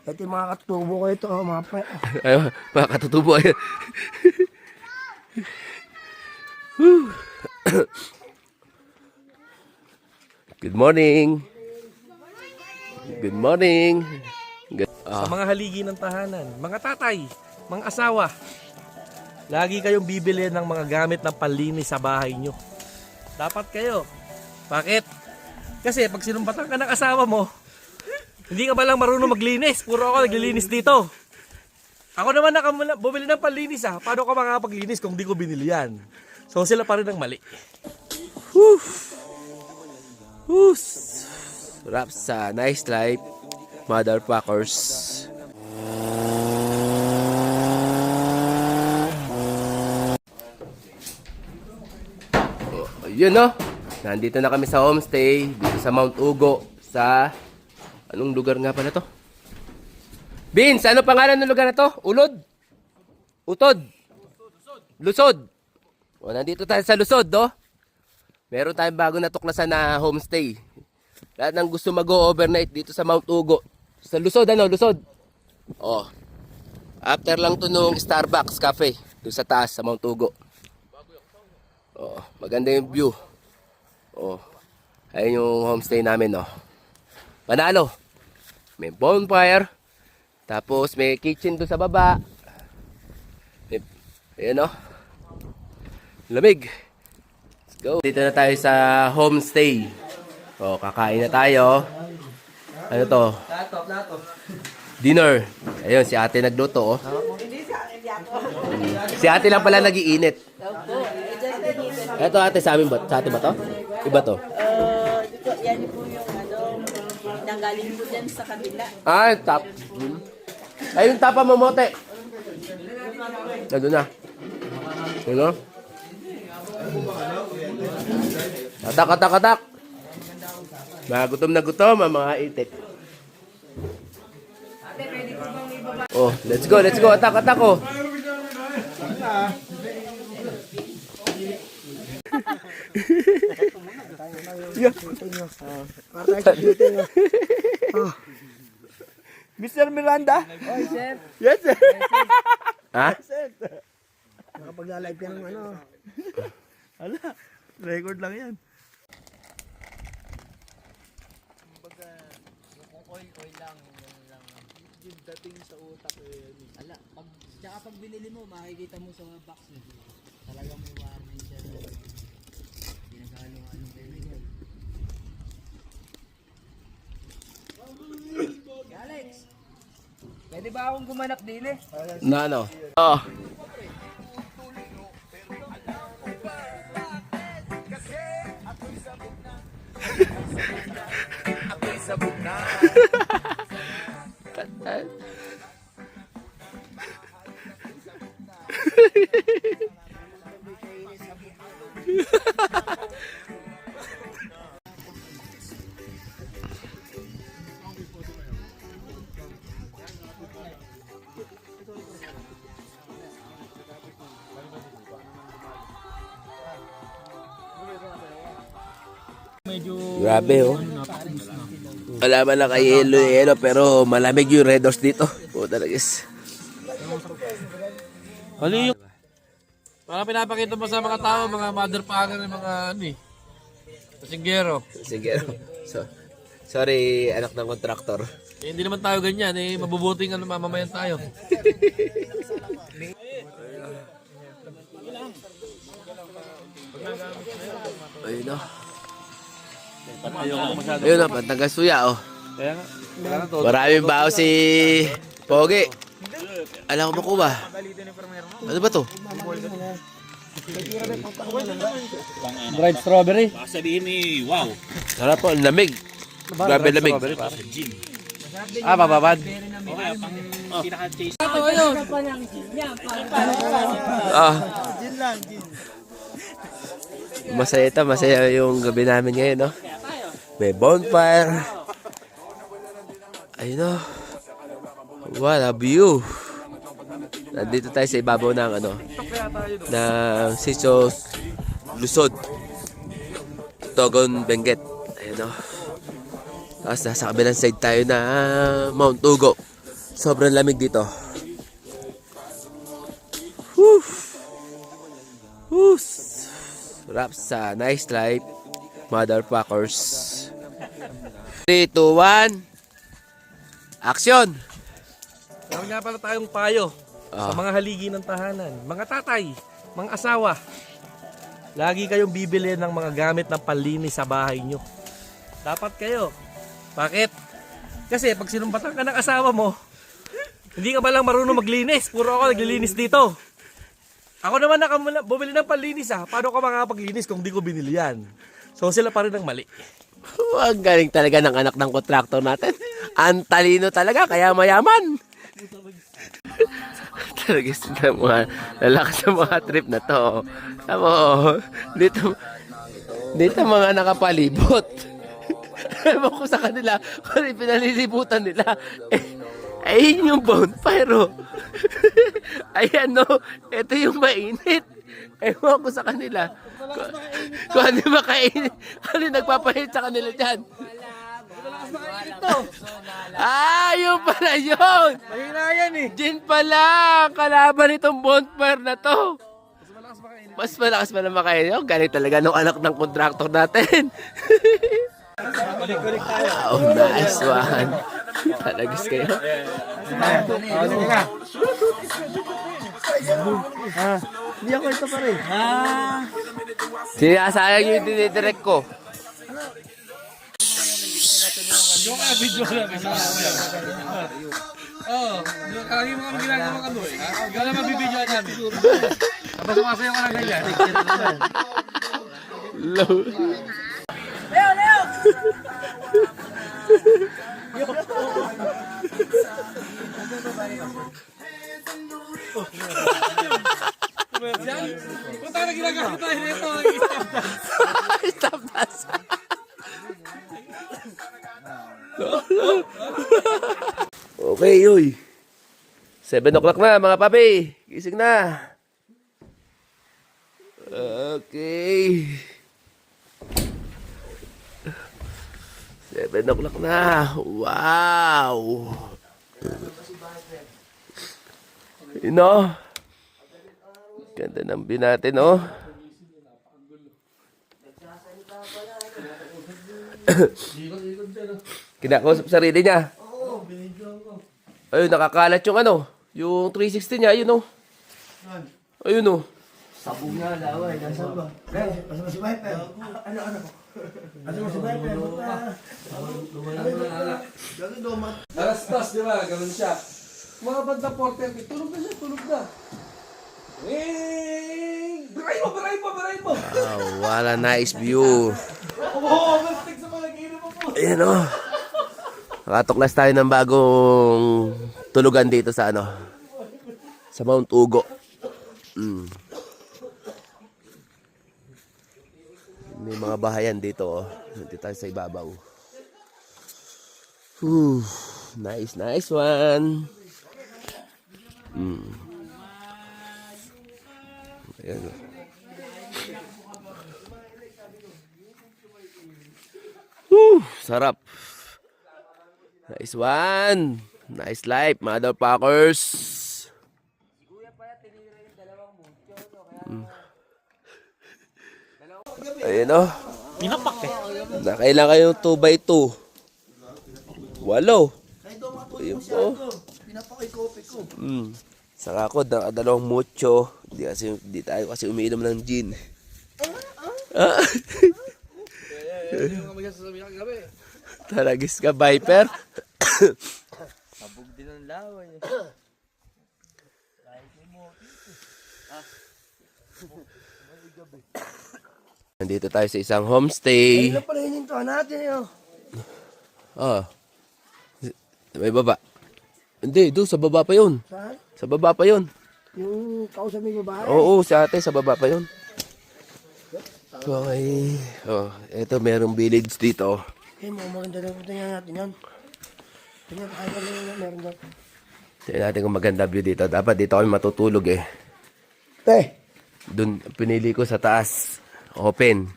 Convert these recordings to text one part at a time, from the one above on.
Ito yung mga katubo ko ito, mga pre. Ayun, mga katutubo. Ayun. Good morning. Good morning. Sa mga haligi ng tahanan, mga tatay, mga asawa, lagi kayong bibili ng mga gamit ng panlinis sa bahay nyo. Dapat kayo. Bakit? Kasi pag sinumpatan ka ng asawa mo, hindi ka ba lang marunong maglinis? Puro ako naglilinis dito. Ako naman bumili ng panlinis ah. Paano ka makapaglinis kung di ko binili yan? So sila pa rin ang mali. Sarap sa nice life, motherfuckers. Oh, yun no. Nandito na kami sa homestay dito sa Mount Ugo sa anong lugar nga pala to? Vince, ano pangalan ng lugar na to? Ulod? Utod? Lusod. O, nandito tayo sa Lusod, no? Meron tayong bago natuklasan na homestay. Lahat ng gusto mag-overnight dito sa Mount Ugo. Sa Lusod, ano? Lusod. O. After lang to nung Starbucks Cafe. Doon sa taas, sa Mount Ugo. O, maganda yung view. O. Ayun yung homestay namin, no? Panalo. May bonfire. Tapos may kitchen doon sa baba. Ayan o. Lamig. Let's go. Dito na tayo sa homestay. O, kakain na tayo. Ano to? Dinner. Ayun, si ate nagluto, oh. Si ate lang pala nag-iinit. Ito ate, sa amin ba? Sa ate ba to? Iba to? Yan po yung nanggaling po dyan sa kabila. Ah, tap. Ay, yung tapa mo, mote. Nandun na. Yun, no? Atak, atak, atak. Mga gutom na gutom, mga itik. Oh, let's go, let's go. Atak, atak, oh. Mr. Miranda? Oy, chef. Yes, sir. Ha? Nakapagla-live yan ng ano. Ala, record lang yan. Kumbaga, yung oil lang, yung dating sa utak eh. Ala, tsaka pag binili mo, makikita mo sa box mo. Talagang may warning siya. Pinagalo-halo kayo niya. Alex, pwede ba akong gumanap din eh? Na ano? Oh. Grabe, oh. Wala man lang kay yelo pero malamig yung Red Horse dito. Puta na guys. Ano yung... Para pinapakita mo sa mga tao, mga motherfucker ng mga ano eh. Kasinggero. Sige. So, sorry, anak ng kontraktor. Eh, hindi naman tayo ganyan eh. Mabubuting ano, mamamayan tayo. Ayun na. Ayun na, pantanggas suya, oh. Maraming bao si Pogi. Alam ko makuha. Ano ba to? Dried strawberry. Sabihin ni wow. Sarap po, lamig. Grabe lamig. Ah, bababad. Okay, pang pinaka-taste. Ah. Masaya ito, masaya yung gabi namin ngayon, no? May bonfire. Ayun, no? What a view. Nandito tayo sa ibabaw ng ng Sisos Lusod. Togon Benguet. Ayan o. Tapos nasa kabilang side tayo na Mount Ugo. Sobrang lamig dito. Whew. Whew. Sarap sa nice life, motherfuckers. 3, 2, 1. Action! Meron nga pala tayong payo sa mga haligi ng tahanan. Mga tatay, mga asawa. Lagi kayong bibili ng mga gamit ng panlinis sa bahay nyo. Dapat kayo. Bakit? Kasi pag sinumbatan ka ng asawa mo, hindi ka ba lang marunong maglinis? Puro ako naglilinis dito. Ako naman bumili ng panlinis Paano ka makapaglinis kung di ko binili yan? So sila pa rin ang mali. Ang galing talaga ng anak ng kontraktor natin. Ang talino talaga, kaya mayaman. Talaga sila mga lalakas sa mga trip na to. Tama dito mga nakapalibot. Ewan ko sa kanila, kung pinalilibutan nila. Ayun yung bonfire. Ayan no, ito yung mainit. Ewan ko sa kanila. Kung ano makainit, ano nagpapahinit sa kanila dyan? Yun pala yun! Mahina yan eh! Gin pala ang kalaban itong bonfire na to. Mas malakas pala makainit. Galing talaga ng anak ng kontraktor natin. Wow, nice one. Talagis kayo. Hindi ako ito pa rin. Sinasayang yung dinidirect ko. Yung video namin. Lagi mga ginagawa ka doon. Gala mabibidyo namin. Tapos sumasayo ka lang ganyan. Low. Punta na ginagawa tayo nito. Stop us. Okay, uy. 7 o'clock na, mga papi. Gising na. Okay. 7 o'clock na. Wow. Ganda ng view natin, oh. Kinakausap sarili niya. Ayun, nakakalat yung yung 360 niya, ayun, oh. Ayun, oh. Sabog nga laway. Nasaan ba? Pasok si Viper. Ano? Pasok si Viper. Alas-tas, di ba? Ganun siya. Mga banda 4:30, tulog na siya, tulog na. Barayin mo! Wala nice view. Overtake sa mga gino mo po. Ayan, oh. Nakatuklas tayo ng bagong tulugan dito sa sa Mount Ugo. May mga bahayan dito, oh. Dito tayo sa ibabaw. Nice one. Ayan, oh. Sarap. Nice one. Nice life, motherfuckers. Ayan, oh. Pinapak eh. Nakailan kayong 2x2. 8. Ayun po. Pinapakikopi ko. Saka ako, dalawang mucho. Di tayo kasi umiinom ng gin. Talagis ka, Viper. Sabog din ang laway. Nandito tayo sa isang homestay. Ano pala hinintuan natin yun? May baba. Hindi, doon sa baba pa yun. Saan? Sa baba pa yun. Yung kausap mo yung babae? Oo, sa ate, sa baba pa yun. Okay. Eto, merong village dito. Eh, maganda na po tingnan natin yan. Tingnan, kaya na meron doon. Tingnan natin kung maganda view dito. Dapat dito kami matutulog eh. Doon, pinili ko sa taas. Open.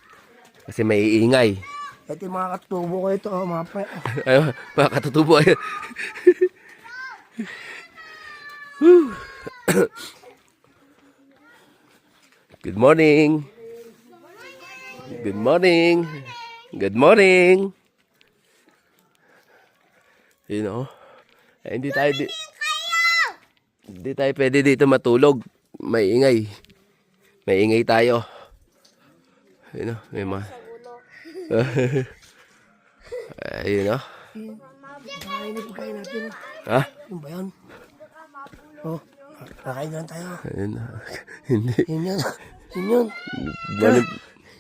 Kasi may iingay. Ito yung mga katubo ko ito, mga pa. Ayun, mga katutubo. Ayun. Whew. Good morning. Good morning. Good morning. You know, hindi tayo pwede dito matulog. May ingay. May ingay tayo. You know, may mga ayun no. Kakain na pagkain natin. Ha? Yung ba yan? Oh, kakain na lang tayo. Ayun na. Hindi. Yun yan. Yun yun.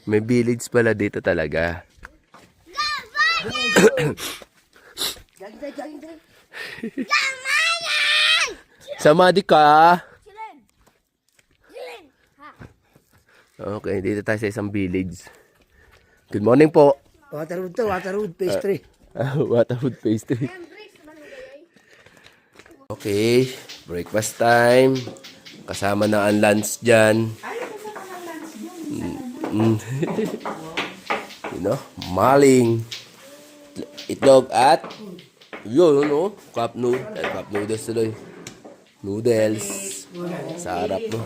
May village pala dito talaga. Samadi ka. Okay, dito tayo sa isang village. Good morning po. Waterwood to, Waterwood pastry. Waterwood pastry. Okay, breakfast time. Kasama na ang lunch dyan. You know, maling. Itlog at yun, no? Cup noodles tuloy. Noodles. Sa harap, no?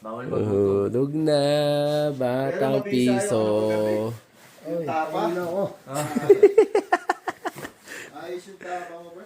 Hulog na, batang piso. Ayun ako. Ayos yung tapa mo, bro.